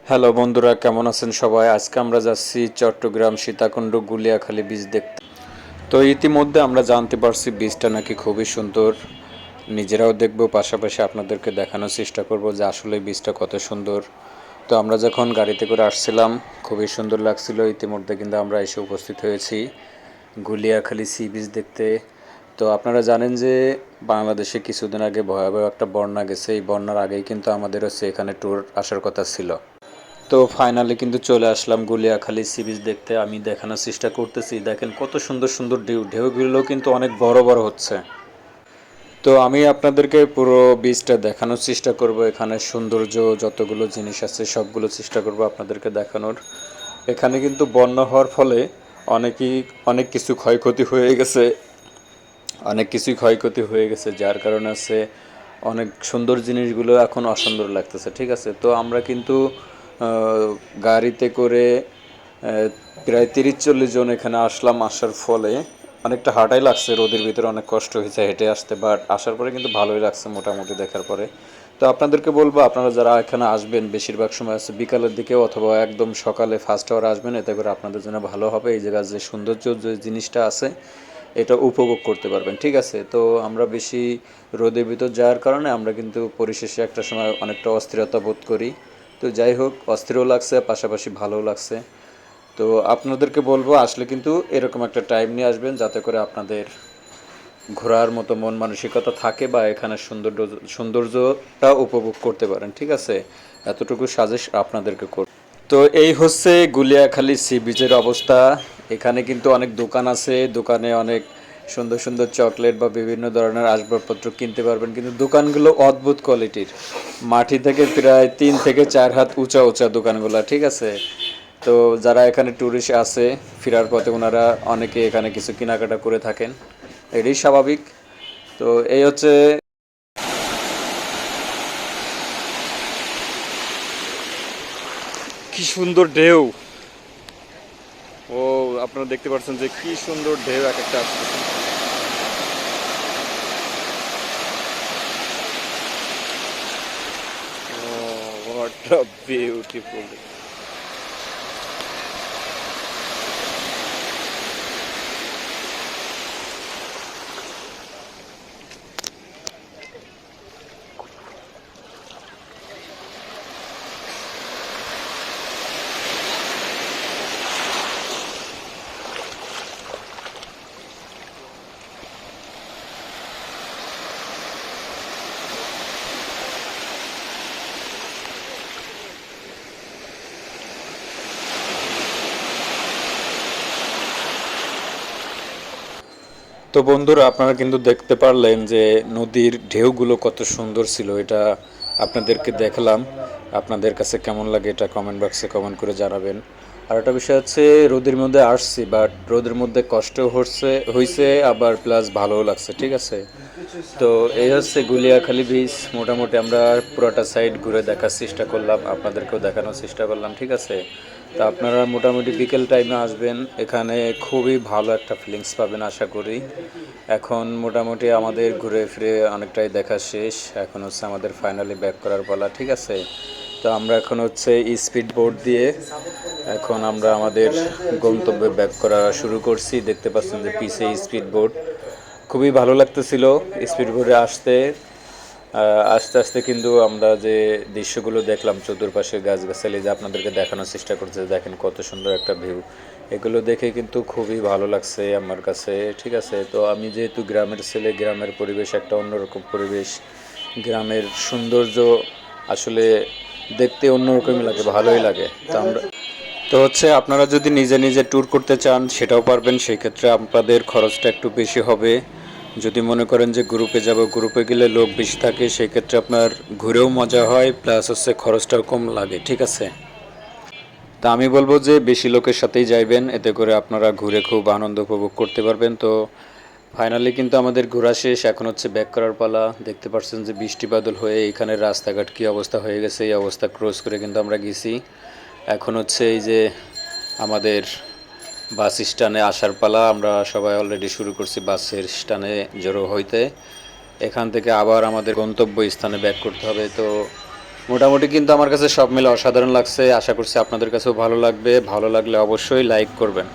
Hello বন্ধুরা, কেমন আছেন সবাই? আজকে আমরা যাচ্ছি চট্টগ্রাম সীতাকুণ্ড গুলিয়াখালী বীচ দেখতে। তো ইতিমধ্যে আমরা জানতে পারছি বীচটা নাকি খুবই সুন্দর। নিজেরাও দেখব, পাশাপাশি আপনাদেরকে দেখানোর চেষ্টা করব যে আসলে বীচটা কত সুন্দর। তো আমরা যখন গাড়িতে করে আসছিলাম খুবই সুন্দর লাগছিল। ইতিমধ্যে কিন্তু আমরা এসে উপস্থিত হয়েছি গুলিয়াখালী সি বিচ দেখতে। তো আপনারা জানেন যে বাংলাদেশে কিছুদিন আগে ভয়াবহ একটা বন্যা গেছে। এই বন্যার আগেই কিন্তু আমাদের এখানে ট্যুর আসার কথা ছিল। তো ফাইনালি কিন্তু চলে আসলাম গুলিয়াখালী সি বিচ দেখতে। আমি দেখানোর চেষ্টা করতেছি, দেখেন কত সুন্দর সুন্দর ঢেউগুলো কিন্তু অনেক বড় বড় হচ্ছে। তো আমি আপনাদেরকে পুরো বিচটা দেখানোর চেষ্টা করব। এখানে সৌন্দর্য যতগুলো জিনিস আছে সবগুলো চেষ্টা করব আপনাদেরকে দেখানোর। এখানে কিন্তু বন্যা হওয়ার ফলে অনেকই অনেক কিছু ক্ষয়ক্ষতি হয়ে গেছে, অনেক কিছুই ক্ষয়ক্ষতি হয়ে গেছে, যার কারণে আছে অনেক সুন্দর জিনিসগুলো এখন অসুন্দর লাগতেছে। ঠিক আছে, তো আমরা কিন্তু গাড়িতে করে প্রায় 30-40 জন এখানে আসলাম। আসার ফলে অনেকটা হাঁটাই লাগছে, রোদের ভিতরে অনেক কষ্ট হয়েছে হেঁটে আসতে, বাট আসার পরে কিন্তু ভালোই লাগছে মোটামুটি দেখার পরে। তো আপনাদেরকে বলবো, আপনারা যারা এখানে আসবেন বেশিরভাগ সময় আছে বিকালের দিকে অথবা একদম সকালে ফার্স্ট আওয়ার আসবেন, এতে করে আপনাদের জন্য ভালো হবে। এই জায়গার যে সৌন্দর্য যে জিনিসটা আছে এটা উপভোগ করতে পারবেন। ঠিক আছে, তো আমরা বেশি রোদের ভিতর যাওয়ার কারণে আমরা কিন্তু পরিশেষে একটা সময় অনেকটা অস্থিরতা বোধ করি। তো যাই হোক, অস্থিরও লাগছে, পাশাপাশি ভালোও লাগছে। তো আপনাদেরকে বলবো আসলে কিন্তু এরকম একটা টাইম নিয়ে আসবেন যাতে করে আপনাদের ঘোরার মতো মন মানসিকতা থাকে বা এখানে সৌন্দর্যটা উপভোগ করতে পারেন। ঠিক আছে, এতটুকু সাজেস্ট আপনাদেরকে করব। তো এই হচ্ছে গুলিয়াখালী সি বিচের অবস্থা। এখানে কিন্তু অনেক দোকান আছে, দোকানে অনেক সুন্দর সুন্দর চকলেট বা বিভিন্ন ধরনের আসবাবপত্র কিনতে পারবেন, কিন্তু দোকানগুলো অদ্ভুত কোয়ালিটির। মাটি থেকে প্রায় 3 থেকে 4 হাত উঁচা উঁচা দোকানগুলো। ঠিক আছে, তো যারা এখানে ট্যুরিস্ট আসে ফেরার পথে ওনারা অনেকে এখানে কিছু কেনাকাটা করে থাকেন, এটাই স্বাভাবিক। তো এই হচ্ছে কি সুন্দর ঢেউ। ও, আপনারা দেখতে পাচ্ছেন যে কি সুন্দর ঢেউ এক একটা আসতেছে। Oh, what a beautiful. তো বন্ধুরা, আপনারা কিন্তু দেখতে পারলেন যে নদীর ঢেউগুলো কত সুন্দর ছিল। এটা আপনাদেরকে দেখালাম। আপনাদের কাছে কেমন লাগে এটা কমেন্ট বক্সে কমেন্ট করে জানাবেন। আর একটা বিষয় হচ্ছে, রোদের মধ্যে আসছি বাট রোদের মধ্যে কষ্ট হয়েছে আবার প্লাস ভালোও লাগছে। ঠিক আছে, তো এই হচ্ছে গুলিয়াখালী বীচ। মোটামুটি আমরা পুরোটা সাইড ঘুরে দেখার চেষ্টা করলাম, আপনাদেরকেও দেখানোর চেষ্টা করলাম। ঠিক আছে, তা আপনারা মোটামুটি বিকেল টাইমে আসবেন, এখানে খুবই ভালো একটা ফিলিংস পাবেন আশা করি। এখন মোটামুটি আমাদের ঘুরে ফিরে অনেকটাই দেখা শেষ, এখন হচ্ছে আমাদের ফাইনালি ব্যাক করার পালা। ঠিক আছে, তো আমরা এখন হচ্ছে স্পিড বোট দিয়ে এখন আমরা আমাদের গন্তব্যে ব্যাক করা শুরু করছি। দেখতে পাচ্ছেন যে পিছে স্পিড বোট, খুবই ভালো লাগতেছিল স্পিড বোটে আসতে। আস্তে আস্তে কিন্তু আমরা যে দৃশ্যগুলো দেখলাম চতুর্পাশে গাছগাছালি, যে আপনাদেরকে দেখানোর চেষ্টা করছে, দেখেন কত সুন্দর একটা ভিউ। এগুলো দেখে কিন্তু খুবই ভালো লাগছে আমার কাছে। ঠিক আছে, তো আমি যেহেতু গ্রামের ছেলে, গ্রামের পরিবেশ একটা অন্যরকম পরিবেশ, গ্রামের সৌন্দর্য আসলে দেখতে অন্যরকমই লাগে, ভালোই লাগে। তো আমরা তো হচ্ছে আপনারা যদি নিজে নিজে ট্যুর করতে চান সেটাও পারবেন, সেই ক্ষেত্রে আপনাদের খরচটা একটু বেশি হবে। যদি মনে করেন যে গ্রুপে যাব, গ্রুপে গেলে লোক বেশি থাকে, সেই ক্ষেত্রে আপনার ঘুরেও মজা হয় প্লাস হচ্ছে খরচটাও কম লাগে। ঠিক আছে, তা আমি বলবো যে বেশি লোকের সাথেই যাইবেন, এতে করে আপনারা ঘুরে খুব আনন্দ উপভোগ করতে পারবেন। তো ফাইনালি কিন্তু আমাদের ঘোরা শেষ, এখন হচ্ছে ব্যাক করার পালা। দেখতে পাচ্ছেন যে বৃষ্টি বাদল হয়ে এখানে রাস্তাঘাট কী অবস্থা হয়ে গেছে, এই অবস্থা ক্রস করে কিন্তু আমরা গেছি। এখন হচ্ছে এই যে আমাদের বাস স্ট্যান্ডে আসার পালা। আমরা সবাই অলরেডি শুরু করছি বাসের স্ট্যান্ডে জড়ো হইতে। এখান থেকে আবার আমাদের গন্তব্য স্থানে ব্যাক করতে হবে। তো মোটামুটি কিন্তু আমার কাছে সব মিলে অসাধারণ লাগছে। আশা করছি আপনাদের কাছেও ভালো লাগবে। ভালো লাগলে অবশ্যই লাইক করবেন।